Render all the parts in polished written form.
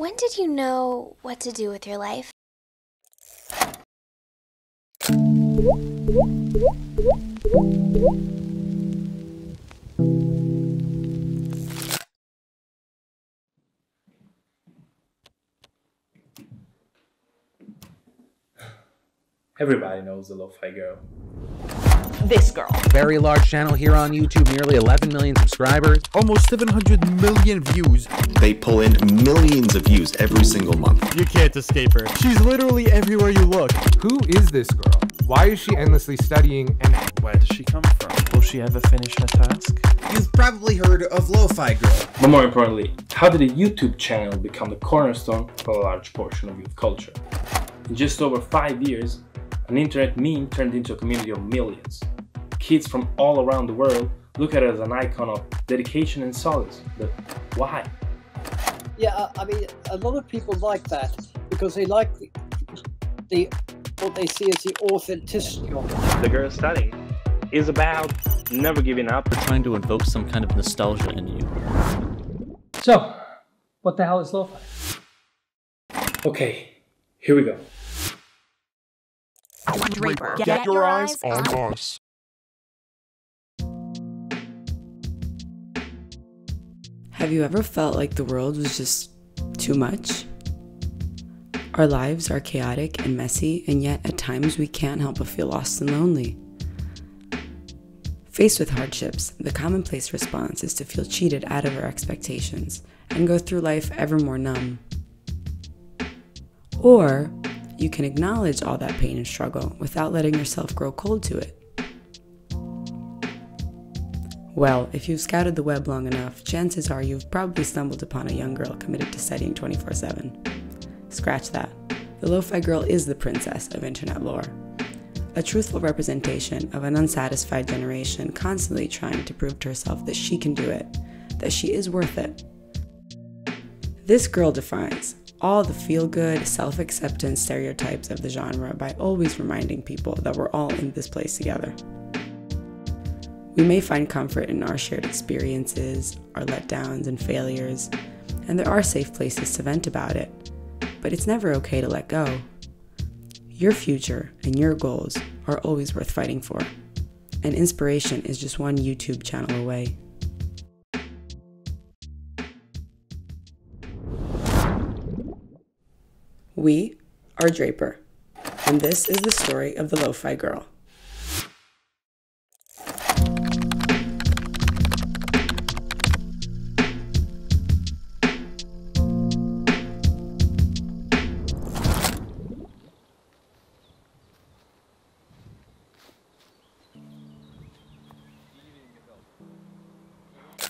When did you know what to do with your life? Everybody knows the Lofi Girl. This girl. Very large channel here on YouTube, nearly 11 million subscribers. Almost 700 million views. They pull in millions of views every single month. You can't escape her. She's literally everywhere you look. Who is this girl? Why is she endlessly studying, and where does she come from? Will she ever finish her task? You've probably heard of Lofi Girl. But more importantly, how did a YouTube channel become the cornerstone for a large portion of youth culture? In just over 5 years, an internet meme turned into a community of millions. Kids from all around the world look at it as an icon of dedication and solace. But why? Yeah, I mean, a lot of people like that because they like what they see as the authenticity of it. The Girl Studying is about never giving up. We're trying to invoke some kind of nostalgia in you. So, what the hell is lo-fi? Okay, here we go. Draper. Get your eyes on us. Have you ever felt like the world was just too much? Our lives are chaotic and messy, and yet at times we can't help but feel lost and lonely. Faced with hardships, the commonplace response is to feel cheated out of our expectations and go through life ever more numb. Or you can acknowledge all that pain and struggle without letting yourself grow cold to it. Well, if you've scouted the web long enough, chances are you've probably stumbled upon a young girl committed to studying 24/7. Scratch that. The Lofi Girl is the princess of internet lore. A truthful representation of an unsatisfied generation constantly trying to prove to herself that she can do it, that she is worth it. This girl defies all the feel-good, self-acceptance stereotypes of the genre by always reminding people that we're all in this place together. We may find comfort in our shared experiences, our letdowns and failures, and there are safe places to vent about it, but it's never okay to let go. Your future and your goals are always worth fighting for, and inspiration is just one YouTube channel away. We are Draper, and this is the story of the Lofi Girl.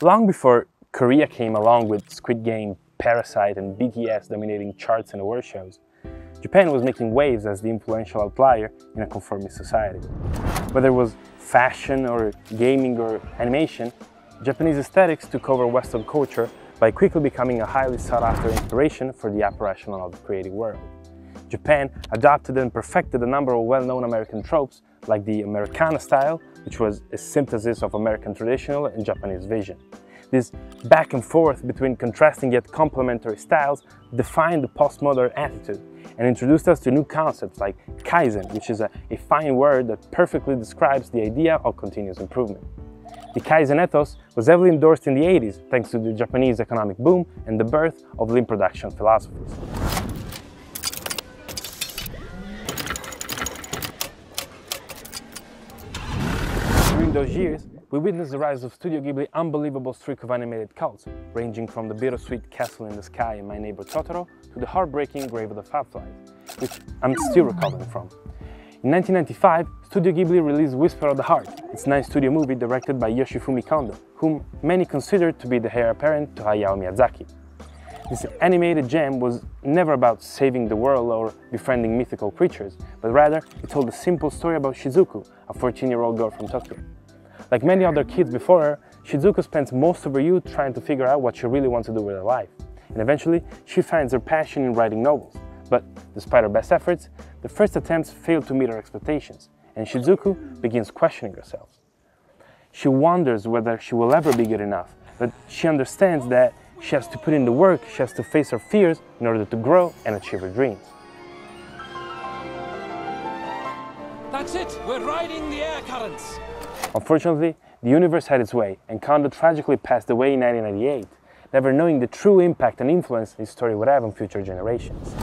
Long before Korea came along with Squid Game, Parasite and BTS dominating charts and award shows, Japan was making waves as the influential outlier in a conformist society. Whether it was fashion or gaming or animation, Japanese aesthetics took over Western culture by quickly becoming a highly sought-after inspiration for the upper echelon of the creative world. Japan adopted and perfected a number of well-known American tropes like the Americana style, which was a synthesis of American traditional and Japanese vision. This back and forth between contrasting yet complementary styles defined the postmodern attitude and introduced us to new concepts like Kaizen, which is a fine word that perfectly describes the idea of continuous improvement. The Kaizen ethos was heavily endorsed in the 80s thanks to the Japanese economic boom and the birth of lean production philosophies. During those years, we witnessed the rise of Studio Ghibli's unbelievable streak of animated cults, ranging from the bittersweet Castle in the Sky and My Neighbor Totoro to the heartbreaking Grave of the Fireflies, which I'm still recovering from. In 1995, Studio Ghibli released Whisper of the Heart, its 9th studio movie directed by Yoshifumi Kondo, whom many consider to be the heir apparent to Hayao Miyazaki. This animated gem was never about saving the world or befriending mythical creatures, but rather it told a simple story about Shizuku, a 14-year-old girl from Tokyo. Like many other kids before her, Shizuku spends most of her youth trying to figure out what she really wants to do with her life. And eventually, she finds her passion in writing novels. But despite her best efforts, the first attempts fail to meet her expectations, and Shizuku begins questioning herself. She wonders whether she will ever be good enough, but she understands that she has to put in the work, she has to face her fears in order to grow and achieve her dreams. That's it! We're riding the air currents! Unfortunately, the universe had its way, and Kondo tragically passed away in 1998, never knowing the true impact and influence his story would have on future generations.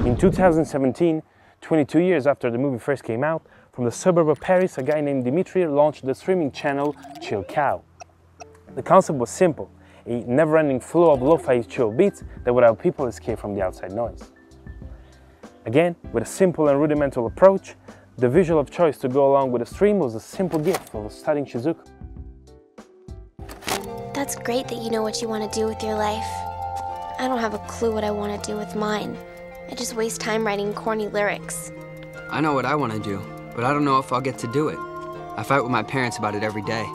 In 2017, 22 years after the movie first came out, from the suburb of Paris, a guy named Dimitri launched the streaming channel Chill Cow. The concept was simple, a never-ending flow of lo-fi chill beats that would help people escape from the outside noise. Again, with a simple and rudimental approach, the visual of choice to go along with the stream was a simple gift of studying Shizuku. That's great that you know what you want to do with your life. I don't have a clue what I want to do with mine. I just waste time writing corny lyrics. I know what I want to do, but I don't know if I'll get to do it. I fight with my parents about it every day.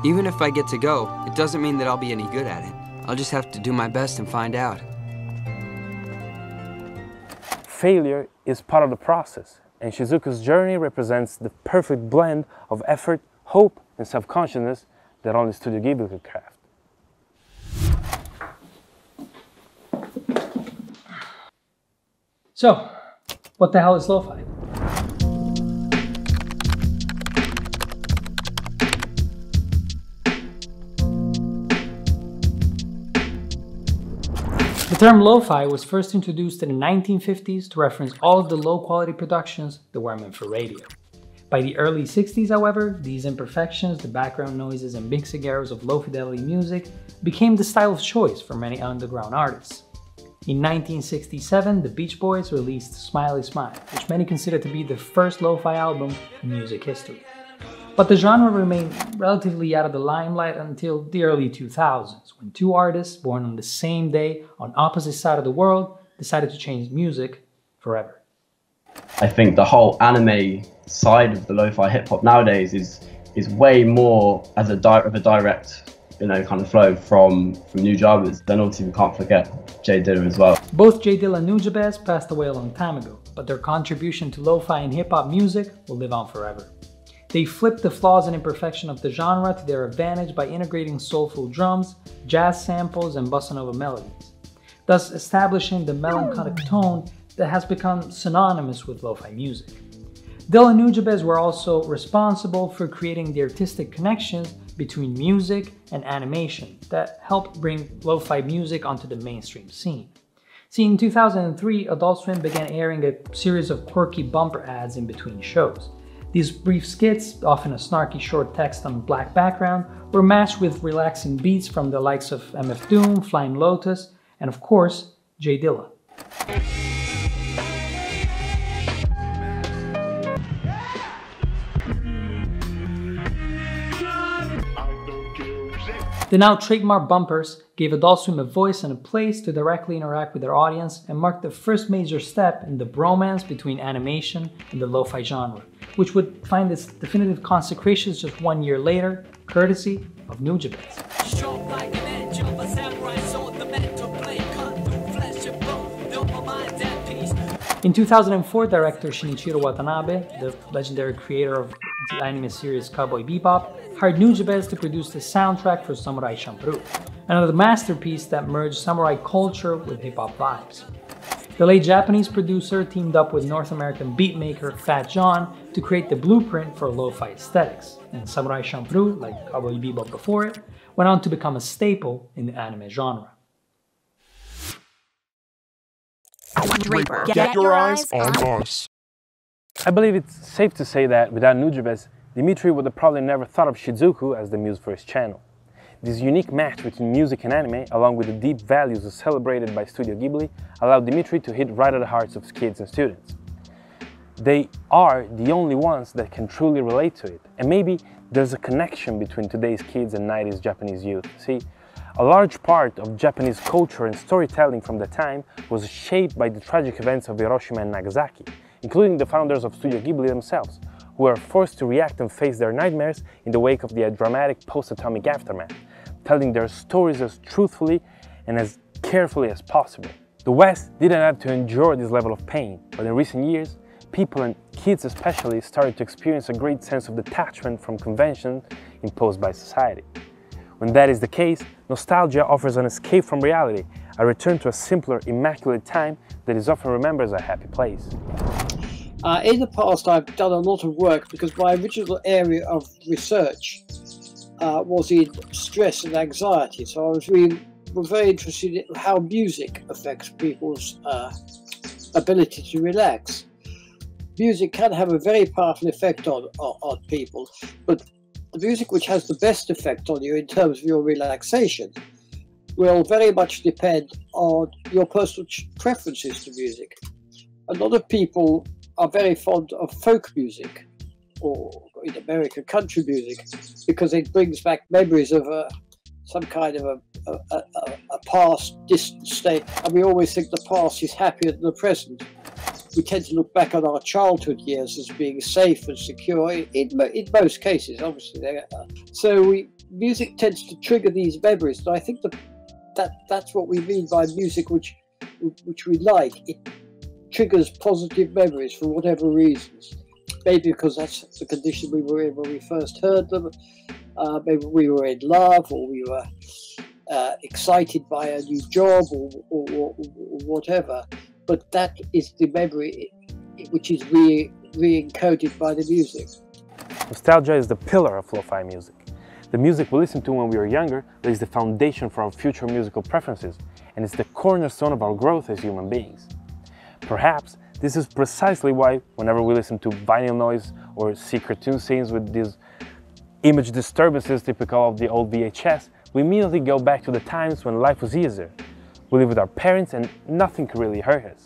Even if I get to go, it doesn't mean that I'll be any good at it. I'll just have to do my best and find out. Failure is part of the process, and Shizuku's journey represents the perfect blend of effort, hope, and self-consciousness that only Studio Ghibli could craft. So, what the hell is lo-fi? The term lo-fi was first introduced in the 1950s to reference all of the low-quality productions that were meant for radio. By the early 60s, however, these imperfections, the background noises and mixing errors of low-fidelity music became the style of choice for many underground artists. In 1967, the Beach Boys released Smiley Smile, which many consider to be the first lo-fi album in music history. But the genre remained relatively out of the limelight until the early 2000s, when two artists born on the same day on opposite sides of the world decided to change music forever. I think the whole anime side of the lo-fi hip-hop nowadays is way more as a direct, kind of flow from new genres. Then obviously we can't forget Jade as well. Both Jade and Nujabes passed away a long time ago, but their contribution to lo-fi and hip-hop music will live on forever. They flipped the flaws and imperfection of the genre to their advantage by integrating soulful drums, jazz samples, and bossa nova melodies, thus establishing the melancholic tone that has become synonymous with lo-fi music. Dill and Nujabes were also responsible for creating the artistic connections between music and animation that helped bring lo-fi music onto the mainstream scene. See, in 2003, Adult Swim began airing a series of quirky bumper ads in between shows. These brief skits, often a snarky short text on black background, were matched with relaxing beats from the likes of MF Doom, Flying Lotus, and of course, J Dilla. The now trademark bumpers gave Adult Swim a voice and a place to directly interact with their audience and marked the first major step in the bromance between animation and the lo-fi genre, which would find its definitive consecration just 1 year later, courtesy of Nujabes. In 2004, director Shinichiro Watanabe, the legendary creator of the anime series Cowboy Bebop, hired Nujabes to produce the soundtrack for Samurai Champloo, another masterpiece that merged samurai culture with hip-hop vibes. The late Japanese producer teamed up with North American beatmaker Fat John to create the blueprint for lo-fi aesthetics, and Samurai Champloo, like Cowboy Bebop before it, went on to become a staple in the anime genre. Draper, get your eyes on us. I believe it's safe to say that without Nujabes, Dimitri would have probably never thought of Shizuku as the muse for his channel. This unique match between music and anime, along with the deep values celebrated by Studio Ghibli, allowed Dimitri to hit right at the hearts of kids and students. They are the only ones that can truly relate to it, and maybe there's a connection between today's kids and 90s Japanese youth. See, a large part of Japanese culture and storytelling from the time was shaped by the tragic events of Hiroshima and Nagasaki, including the founders of Studio Ghibli themselves, who were forced to react and face their nightmares in the wake of the dramatic post-atomic aftermath, telling their stories as truthfully and as carefully as possible. The West didn't have to endure this level of pain, but in recent years, people, and kids especially, started to experience a great sense of detachment from convention imposed by society. When that is the case, nostalgia offers an escape from reality, a return to a simpler, immaculate time that is often remembered as a happy place. In the past, I've done a lot of work because my original area of research was in stress and anxiety. So I was very interested in how music affects people's ability to relax. Music can have a very powerful effect on people, but the music which has the best effect on you in terms of your relaxation will very much depend on your personal preferences to music. A lot of people are very fond of folk music, or in America, country music, because it brings back memories of some kind of a past, distant state, and we always think the past is happier than the present. We tend to look back on our childhood years as being safe and secure, in most cases, obviously. So music tends to trigger these memories, and I think that's what we mean by music which we like. It triggers positive memories for whatever reasons. Maybe because that's the condition we were in when we first heard them. Maybe we were in love, or we were excited by a new job, or whatever. But that is the memory which is re-encoded by the music. Nostalgia is the pillar of lo-fi music. The music we listen to when we are younger lays the foundation for our future musical preferences, and it's the cornerstone of our growth as human beings. Perhaps this is precisely why, whenever we listen to vinyl noise or see cartoon scenes with these image disturbances typical of the old VHS, we immediately go back to the times when life was easier. We live with our parents and nothing could really hurt us.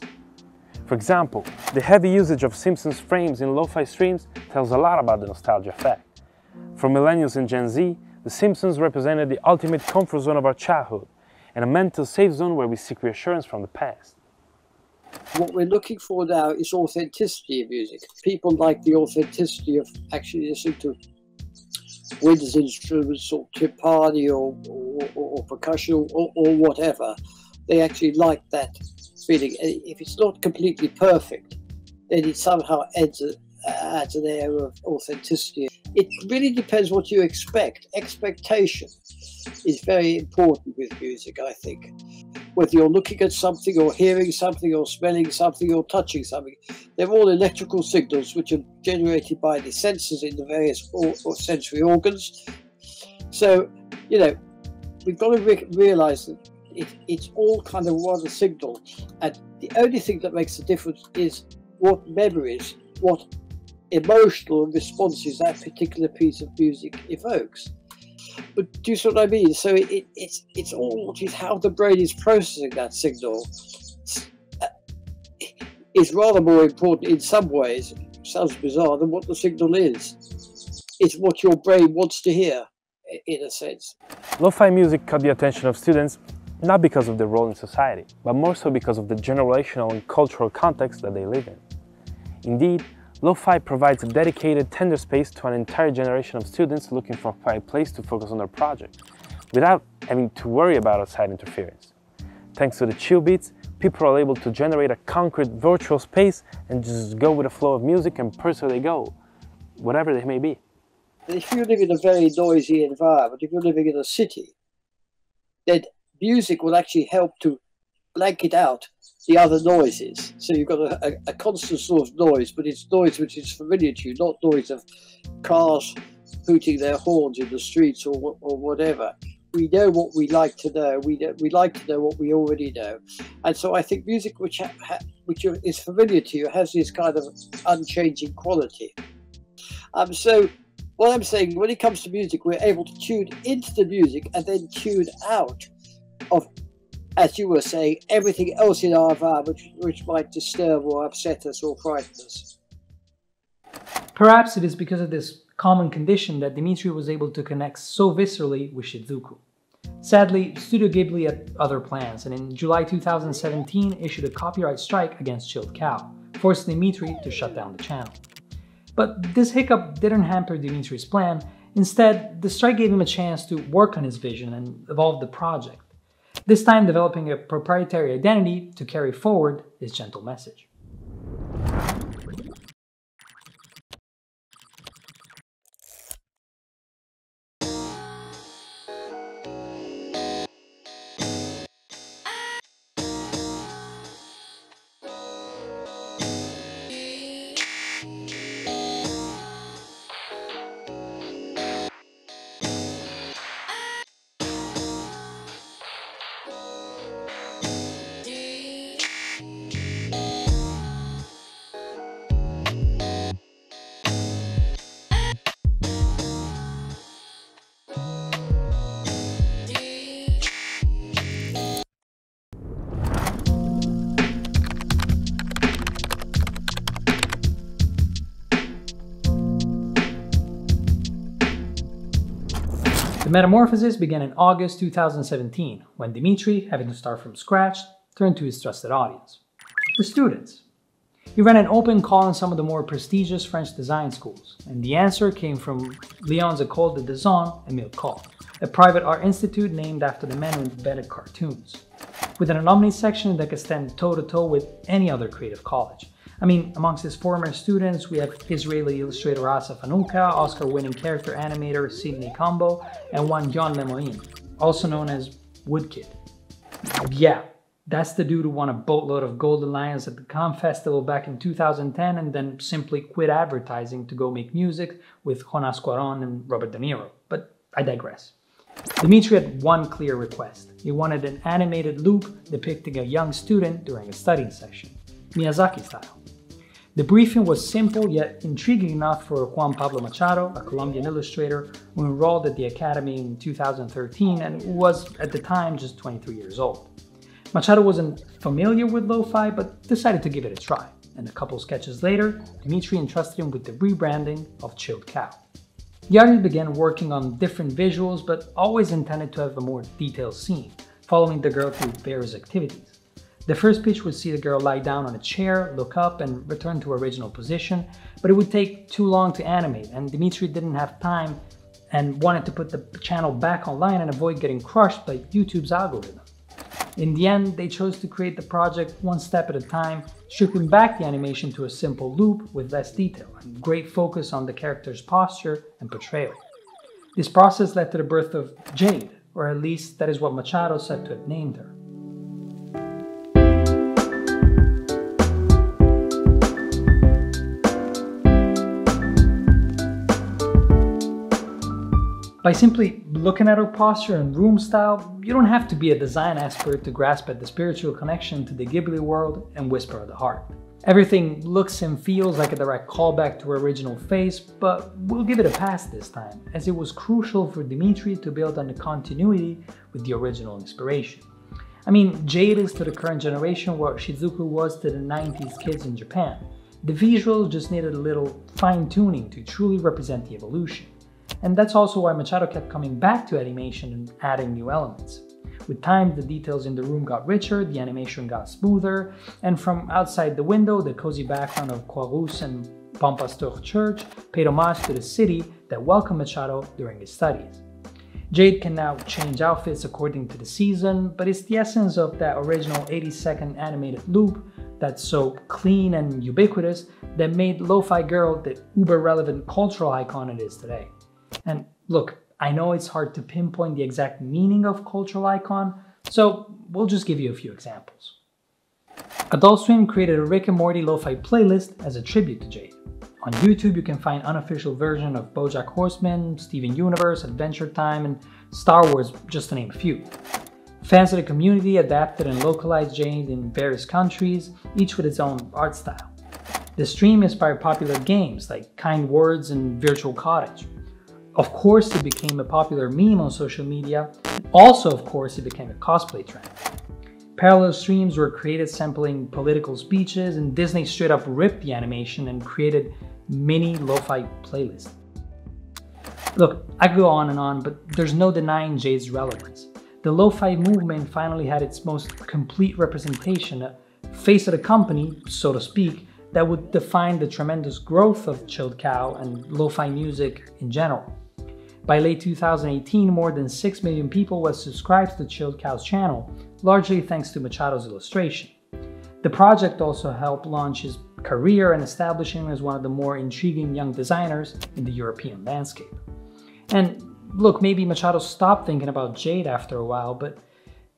For example, the heavy usage of Simpsons frames in lo-fi streams tells a lot about the nostalgia effect. For millennials and Gen Z, The Simpsons represented the ultimate comfort zone of our childhood, and a mental safe zone where we seek reassurance from the past. What we're looking for now is authenticity in music. People like the authenticity of actually listening to wind instruments or timpani or percussion or whatever. They actually like that feeling. If it's not completely perfect, then it somehow adds an air of authenticity. It really depends what you expect. Expectation is very important with music, I think. Whether you're looking at something or hearing something or smelling something or touching something, they're all electrical signals which are generated by the senses in the various sensory organs. So, you know, we've got to realize that it's all kind of one signal, and the only thing that makes a difference is what memories, what emotional responses that particular piece of music evokes. But do you see what I mean? So it's all just how the brain is processing that signal is rather more important in some ways, it sounds bizarre, than what the signal is. It's what your brain wants to hear, in a sense. Lo-fi music caught the attention of students not because of their role in society, but more so because of the generational and cultural context that they live in. Indeed, lo-fi provides a dedicated, tender space to an entire generation of students looking for a quiet place to focus on their project, without having to worry about outside interference. Thanks to the chill beats, people are able to generate a concrete virtual space and just go with the flow of music and pursue they go, whatever they may be. If you live in a very noisy environment, if you're living in a city, then music will actually help to blanket out the other noises. So you've got a constant source of noise, but it's noise which is familiar to you, not noise of cars hooting their horns in the streets or whatever. We know what we like to know. We like to know what we already know. And so I think music which is familiar to you has this kind of unchanging quality. So what I'm saying, when it comes to music, we're able to tune into the music and then tune out of, as you were saying, everything else in our environment which might disturb or upset us or frighten us. Perhaps it is because of this common condition that Dimitri was able to connect so viscerally with Shizuku. Sadly, Studio Ghibli had other plans, and in July 2017 issued a copyright strike against Chilled Cow, forcing Dimitri to shut down the channel. But this hiccup didn't hamper Dimitri's plan. Instead, the strike gave him a chance to work on his vision and evolve the project, this time developing a proprietary identity to carry forward his gentle message. The metamorphosis began in August 2017, when Dimitri, having to start from scratch, turned to his trusted audience, the students. He ran an open call in some of the more prestigious French design schools, and the answer came from Lyon's École de Design and Mercì, a private art institute named after the man who invented cartoons, with an alumni section that could stand toe-to-toe with any other creative college. I mean, amongst his former students, we have Israeli illustrator Asaf Anuka, Oscar-winning character animator Sidney Combo, and one John Lemoine, also known as Woodkid. Yeah, that's the dude who won a boatload of Golden Lions at the Cannes Festival back in 2010 and then simply quit advertising to go make music with Jonas Cuarón and Robert De Niro. But I digress. Dimitri had one clear request. He wanted an animated loop depicting a young student during a studying session, Miyazaki style. The briefing was simple yet intriguing enough for Juan Pablo Machado, a Colombian illustrator who enrolled at the Academy in 2013 and was at the time just 23 years old. Machado wasn't familiar with lo-fi but decided to give it a try, and a couple sketches later, Dimitri entrusted him with the rebranding of Chilled Cow. The artist began working on different visuals but always intended to have a more detailed scene, following the girl through various activities. The first pitch would see the girl lie down on a chair, look up, and return to her original position, but it would take too long to animate, and Dimitri didn't have time and wanted to put the channel back online and avoid getting crushed by YouTube's algorithm. In the end, they chose to create the project one step at a time, stripping back the animation to a simple loop with less detail and great focus on the character's posture and portrayal. This process led to the birth of Jade, or at least that is what Machado said to have named her. By simply looking at her posture and room style, you don't have to be a design expert to grasp at the spiritual connection to the Ghibli world and Whisper of the Heart. Everything looks and feels like a direct callback to her original face, but we'll give it a pass this time, as it was crucial for Dimitri to build on the continuity with the original inspiration. I mean, Jade is to the current generation what Shizuku was to the 90s kids in Japan. The visuals just needed a little fine-tuning to truly represent the evolution. And that's also why Machado kept coming back to animation and adding new elements. With time, the details in the room got richer, the animation got smoother, and from outside the window, the cozy background of Croix-Rousse and Bon Pasteur Church paid homage to the city that welcomed Machado during his studies. Jade can now change outfits according to the season, but it's the essence of that original 80-second animated loop that's so clean and ubiquitous that made Lo-Fi Girl the uber-relevant cultural icon it is today. And look, I know it's hard to pinpoint the exact meaning of cultural icon, so we'll just give you a few examples. Adult Swim created a Rick and Morty lo-fi playlist as a tribute to Jade. On YouTube, you can find unofficial versions of BoJack Horseman, Steven Universe, Adventure Time, and Star Wars, just to name a few. Fans of the community adapted and localized Jade in various countries, each with its own art style. The stream inspired popular games like Kind Words and Virtual Cottage. Of course, it became a popular meme on social media. Also, of course, it became a cosplay trend. Parallel streams were created sampling political speeches, and Disney straight up ripped the animation and created mini lo-fi playlists. Look, I could go on and on, but there's no denying Jade's relevance. The lo-fi movement finally had its most complete representation, a face of the company, so to speak, that would define the tremendous growth of Chilled Cow and lo-fi music in general. By late 2018, more than 6 million people were subscribed to Chilled Cow's channel, largely thanks to Machado's illustration. The project also helped launch his career and establish him as one of the more intriguing young designers in the European landscape. And look, maybe Machado stopped thinking about Jade after a while, but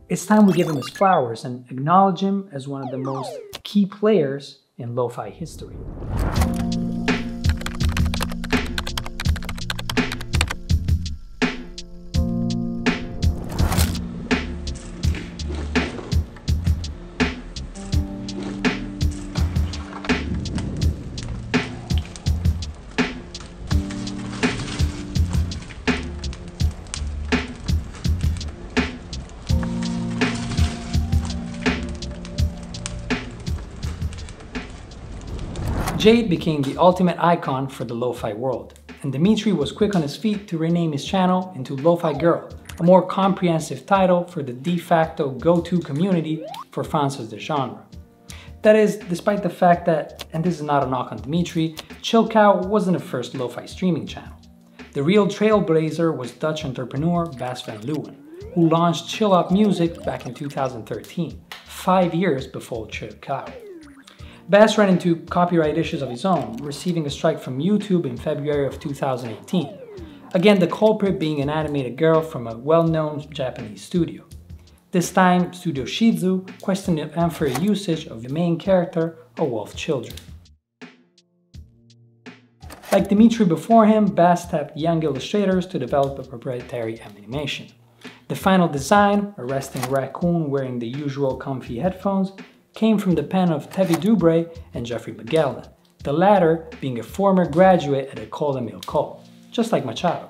it's time we give him his flowers and acknowledge him as one of the most key players in lo-fi history. Jade became the ultimate icon for the lo-fi world, and Dimitri was quick on his feet to rename his channel into Lofi Girl, a more comprehensive title for the de facto go-to community for fans of the genre. That is, despite the fact that, and this is not a knock on Dimitri, Chill Cow wasn't the first lo-fi streaming channel. The real trailblazer was Dutch entrepreneur Bas van Leeuwen, who launched Chill Out Music back in 2013, 5 years before Chill Cow. Bas ran into copyright issues of his own, receiving a strike from YouTube in February of 2018. Again, the culprit being an animated girl from a well-known Japanese studio. This time, Studio Ghibli questioned the unfair usage of the main character of wolf children. Like Dimitri before him, Bas tapped young illustrators to develop a proprietary animation. The final design, a resting raccoon wearing the usual comfy headphones, came from the pen of Tevi Dubray and Jeffrey Magellan, the latter being a former graduate at École Melancholic, just like Machado.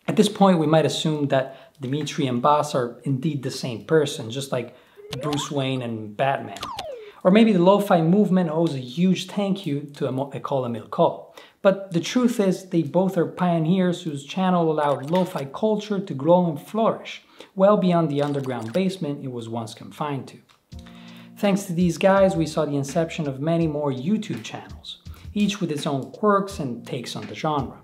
At this point, we might assume that Dimitri and Bas are indeed the same person, just like Bruce Wayne and Batman. Or maybe the lo-fi movement owes a huge thank you to École Melancholic. But the truth is, they both are pioneers whose channel allowed lo-fi culture to grow and flourish, well beyond the underground basement it was once confined to. Thanks to these guys, we saw the inception of many more YouTube channels, each with its own quirks and takes on the genre.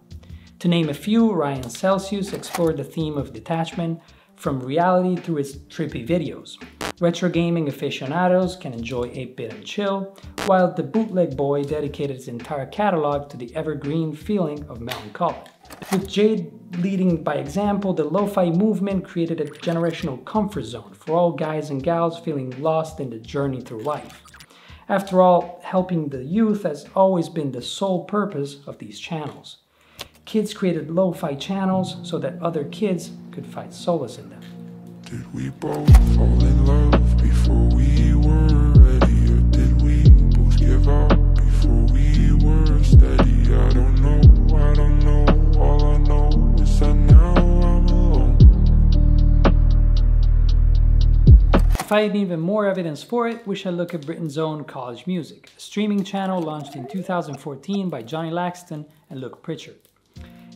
To name a few, Ryan Celsius explored the theme of detachment from reality through its trippy videos. Retro gaming aficionados can enjoy 8-bit and chill, while the Bootleg Boy dedicated his entire catalog to the evergreen feeling of Melancholic. With Jade leading by example, the lo-fi movement created a generational comfort zone for all guys and gals feeling lost in the journey through life. After all, helping the youth has always been the sole purpose of these channels. Kids created lo-fi channels so that other kids could find solace in them. Did we both fall in love before we were ready? Or did we both give up before we were steady? I don't know, all I know is that now I'm alone. To find even more evidence for it, we shall look at Britain's own College Music, a streaming channel launched in 2014 by Johnny Laxton and Luke Pritchard.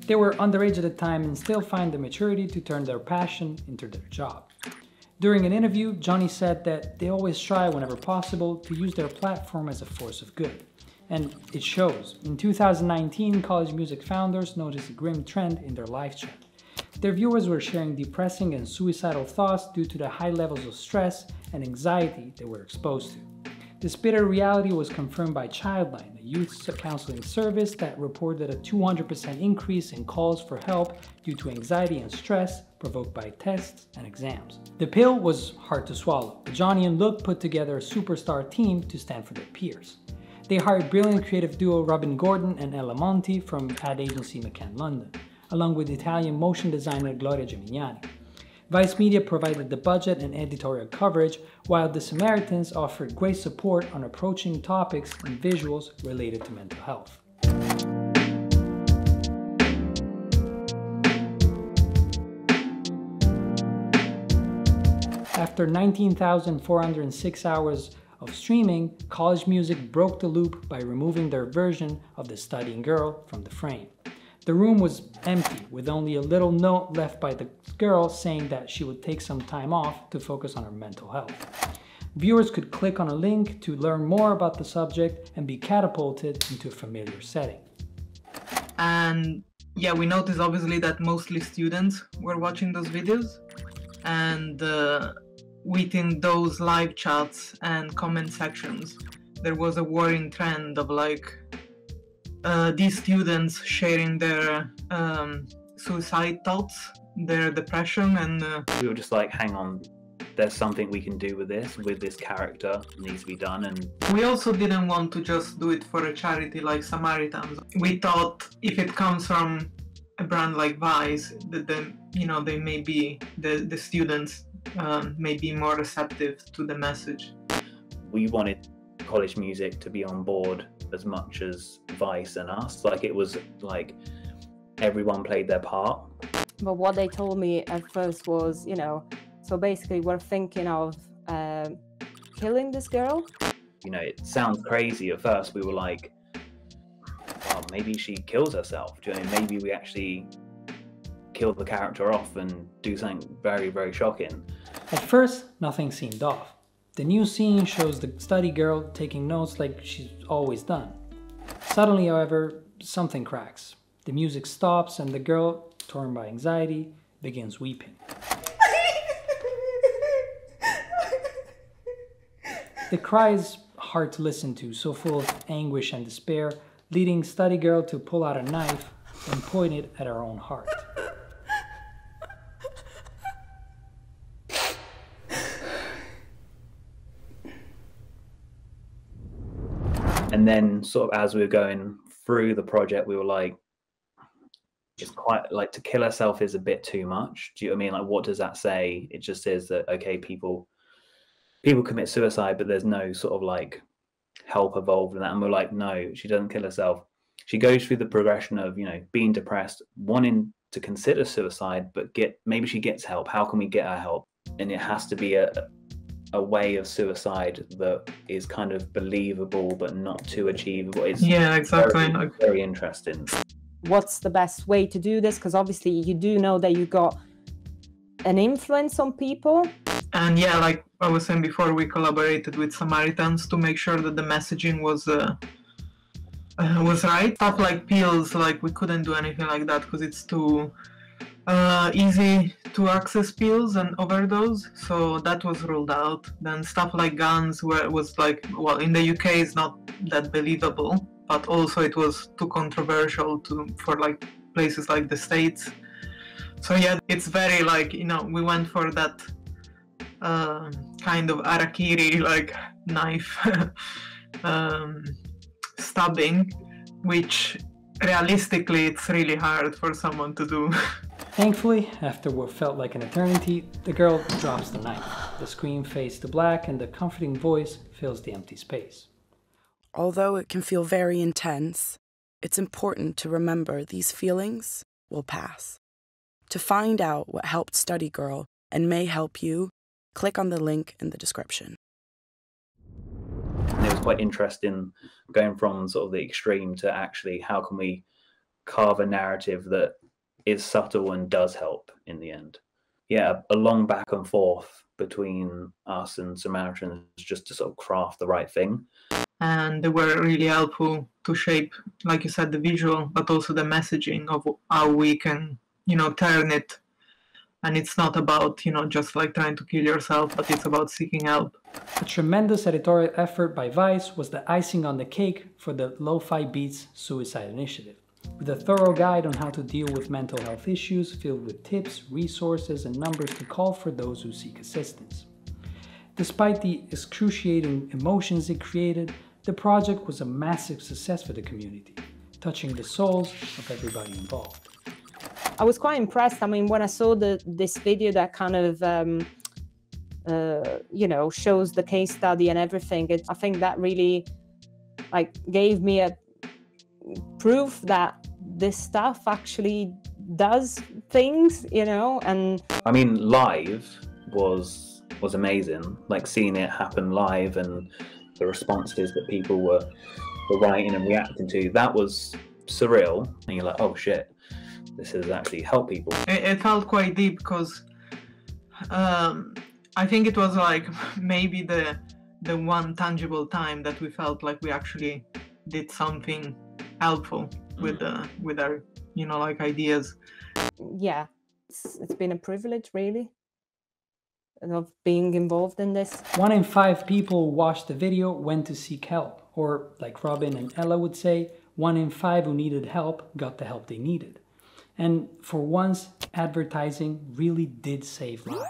They were underage at the time and still find the maturity to turn their passion into their job. During an interview, Johnny said that they always try whenever possible to use their platform as a force of good. And it shows. In 2019, College Music founders noticed a grim trend in their live chat. Their viewers were sharing depressing and suicidal thoughts due to the high levels of stress and anxiety they were exposed to. This bitter reality was confirmed by Childline, a youth counseling service that reported a 200% increase in calls for help due to anxiety and stress provoked by tests and exams. The pill was hard to swallow, but Johnny and Luke put together a superstar team to stand for their peers. They hired brilliant creative duo Robin Gordon and Ella Monti from ad agency McCann London, along with Italian motion designer Gloria Gemignani. Vice Media provided the budget and editorial coverage, while the Samaritans offered great support on approaching topics and visuals related to mental health. After 19,406 hours of streaming, College Music broke the loop by removing their version of The Studying Girl from the frame. The room was empty, with only a little note left by the girl saying that she would take some time off to focus on her mental health. Viewers could click on a link to learn more about the subject and be catapulted into a familiar setting. And yeah, we noticed obviously that mostly students were watching those videos, and within those live chats and comment sections, there was a worrying trend of like these students sharing their suicide thoughts, their depression, and we were just like, hang on, there's something we can do with this character, it needs to be done. And we also didn't want to just do it for a charity like Samaritans. We thought if it comes from a brand like Vice, that then, you know, they may be, the students may be more receptive to the message. We wanted College Music to be on board as much as Vice and us. Like, it was like everyone played their part. But what they told me at first was, you know, so basically we're thinking of killing this girl. You know, it sounds crazy at first. We were like, maybe she kills herself. Do you know what I mean? Maybe we actually kill the character off and do something very, very shocking. At first, nothing seemed off. The new scene shows the study girl taking notes like she's always done. Suddenly, however, something cracks. The music stops and the girl, torn by anxiety, begins weeping. The cry is hard to listen to, so full of anguish and despair, leading study girl to pull out a knife and point it at her own heart. And then sort of as we were going through the project, we were like, it's quite like to kill herself is a bit too much. Do you know what I mean? Like, what does that say? It just says that, okay, people commit suicide, but there's no sort of like help involved in that. And we're like, no, she doesn't kill herself. She goes through the progression of, you know, being depressed, wanting to consider suicide, but maybe she gets help. How can we get her help? And it has to be a way of suicide that is kind of believable but not too achievable. It's exactly. Very, very interesting. What's the best way to do this? Because obviously you do know that you got an influence on people. And yeah, like I was saying before, we collaborated with Samaritans to make sure that the messaging was right. Stuff like pills, like we couldn't do anything like that because it's too easy to access pills and overdose, so that was ruled out. Then stuff like guns, where it was like, well, in the UK it's not that believable, but also it was too controversial for like places like the States. So yeah, it's very like, you know, we went for that kind of harakiri, like knife stabbing, which realistically it's really hard for someone to do. Thankfully, after what felt like an eternity, the girl drops the knife. The screen fades to black and the comforting voice fills the empty space. Although it can feel very intense, it's important to remember these feelings will pass. To find out what helped Study Girl and may help you, click on the link in the description. And it was quite interesting going from sort of the extreme to actually how can we carve a narrative that is subtle and does help in the end. Yeah, a long back and forth between us and Samaritans just to sort of craft the right thing. And they were really helpful to shape, like you said, the visual, but also the messaging of how we can, you know, turn it. And it's not about, you know, just like trying to kill yourself, but it's about seeking help. A tremendous editorial effort by Vice was the icing on the cake for the Lo-Fi Beats Suicide Initiative, with a thorough guide on how to deal with mental health issues filled with tips, resources, and numbers to call for those who seek assistance. Despite the excruciating emotions it created, the project was a massive success for the community, touching the souls of everybody involved. I was quite impressed. I mean, when I saw this video that kind of, you know, shows the case study and everything, I think that really like gave me a proof that this stuff actually does things, you know. And I mean, live was amazing. Like seeing it happen live and the responses that people were writing and reacting to, that was surreal. And you're like, oh shit, this has actually helped people. It felt quite deep because I think it was like maybe the one tangible time that we felt like we actually did something helpful with our, you know, like ideas. Yeah, it's been a privilege really of being involved in this. 1 in 5 people who watched the video went to seek help, or like Robin and Ella would say, 1 in 5 who needed help got the help they needed. And for once, advertising really did save lives.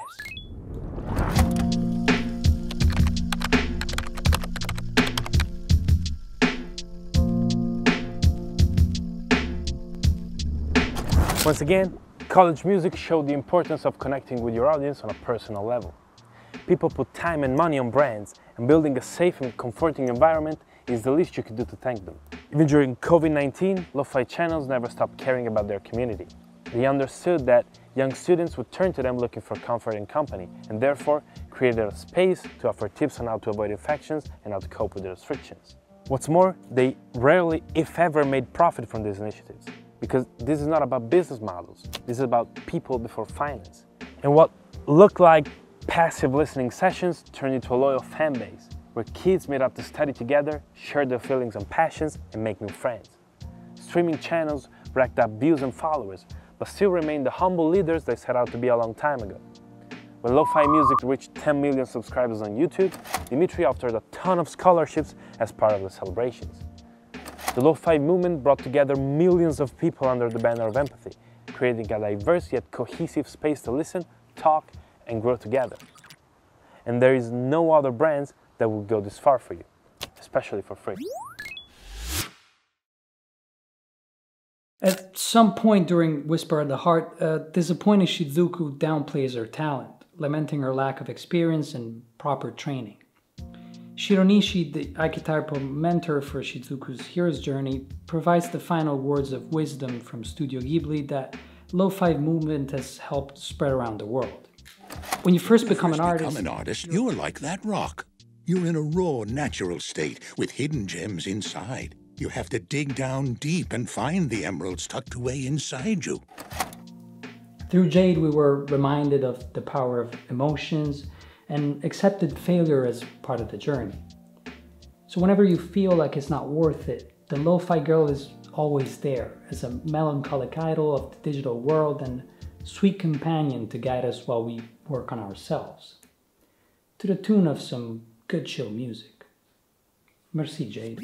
Once again, college music showed the importance of connecting with your audience on a personal level. People put time and money on brands, and building a safe and comforting environment is the least you can do to thank them. Even during COVID-19, Lo-Fi channels never stopped caring about their community. They understood that young students would turn to them looking for comfort and company, and therefore created a space to offer tips on how to avoid infections and how to cope with the restrictions. What's more, they rarely, if ever, made profit from these initiatives, because this is not about business models, this is about people before finance. And what looked like passive listening sessions turned into a loyal fan base, where kids meet up to study together, share their feelings and passions, and make new friends. Streaming channels racked up views and followers, but still remain the humble leaders they set out to be a long time ago. When lo-fi music reached 10 million subscribers on YouTube, Dimitri offered a ton of scholarships as part of the celebrations. The lo-fi movement brought together millions of people under the banner of empathy, creating a diverse yet cohesive space to listen, talk, and grow together. And there is no other brands that will go this far for you, especially for free. At some point during Whisper at the Heart, disappointed Shizuku downplays her talent, lamenting her lack of experience and proper training. Shironishi, the archetypal mentor for Shizuku's hero's journey, provides the final words of wisdom from Studio Ghibli that lo-fi movement has helped spread around the world. When you first become an artist, you're like that rock. You're in a raw, natural state with hidden gems inside. You have to dig down deep and find the emeralds tucked away inside you. Through Jade, we were reminded of the power of emotions and accepted failure as part of the journey. So whenever you feel like it's not worth it, the Lo-Fi Girl is always there as a melancholic idol of the digital world and sweet companion to guide us while we work on ourselves. To the tune of some good chill music. Mercì, Jade.